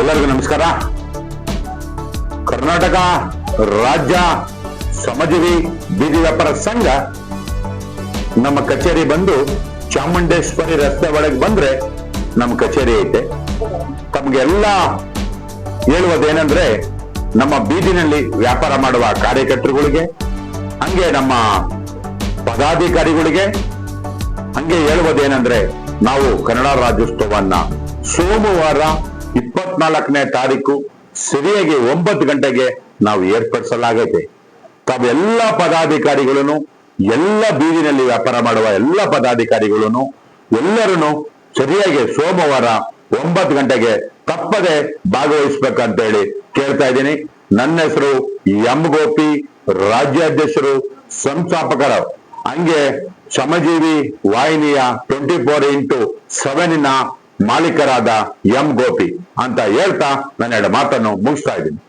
ಎಲ್ಲರಿಗೂ ನಮಸ್ಕಾರ. ಕರ್ನಾಟಕ ರಾಜ್ಯ ಶ್ರಮಜೀವಿ ಬೀದಿ ವ್ಯಾಪಾರ ಸಂಘ ನಮ್ಮ ಕಚೇರಿ ಬಂದು ಚಾಮುಂಡೇಶ್ವರಿ ರಸ್ತೆ ಒಳಗೆ ಬಂದ್ರೆ ನಮ್ಮ ಕಚೇರಿ ಐತೆ. ತಮ್ಗೆಲ್ಲ ಹೇಳುವುದೇನೆಂದ್ರೆ, ನಮ್ಮ ಬೀದಿನಲ್ಲಿ ವ್ಯಾಪಾರ ಮಾಡುವ ಕಾರ್ಯಕರ್ತರುಗಳಿಗೆ, ಹಂಗೆ ನಮ್ಮ ಪದಾಧಿಕಾರಿಗಳಿಗೆ ಹಂಗೆ ಹೇಳುವುದೇನೆಂದ್ರೆ, ನಾವು ಕನ್ನಡ ರಾಜ್ಯೋತ್ಸವನ್ನ ಸೋಮವಾರ 24ನೇ ತಾರೀಕು ಸರಿಯಾಗಿ 9 ಗಂಟೆಗೆ ನಾವು ಏರ್ಪಡಿಸಲಾಗೈತೆ. ತಾವೆಲ್ಲ ಪದಾಧಿಕಾರಿಗಳನ್ನು, ಎಲ್ಲ ಬೀದಿನಲ್ಲಿ ವ್ಯಾಪಾರ ಮಾಡುವ ಎಲ್ಲ ಪದಾಧಿಕಾರಿಗಳನ್ನು ಎಲ್ಲರೂ ಸರಿಯಾಗಿ ಸೋಮವಾರ 9 ಗಂಟೆಗೆ ತಪ್ಪದೆ ಭಾಗವಹಿಸ್ಬೇಕಂತ ಹೇಳಿ ಕೇಳ್ತಾ ಇದ್ದೀನಿ. ನನ್ನ ಹೆಸರು ಎಂ ಗೋಪಿ, ರಾಜ್ಯಾಧ್ಯಕ್ಷರು, ಸಂಸ್ಥಾಪಕರು, ಹಂಗೆ ಶ್ರಮಜೀವಿ ವಾಹಿನಿಯ 24x7 ಮಾಲೀಕರಾದ ಎಂ ಗೋಪಿ ಅಂತ ಹೇಳ್ತಾ ನನ್ನ 2 ಮಾತನ್ನು ಮುಗಿಸ್ತಾ ಇದ್ದೀನಿ.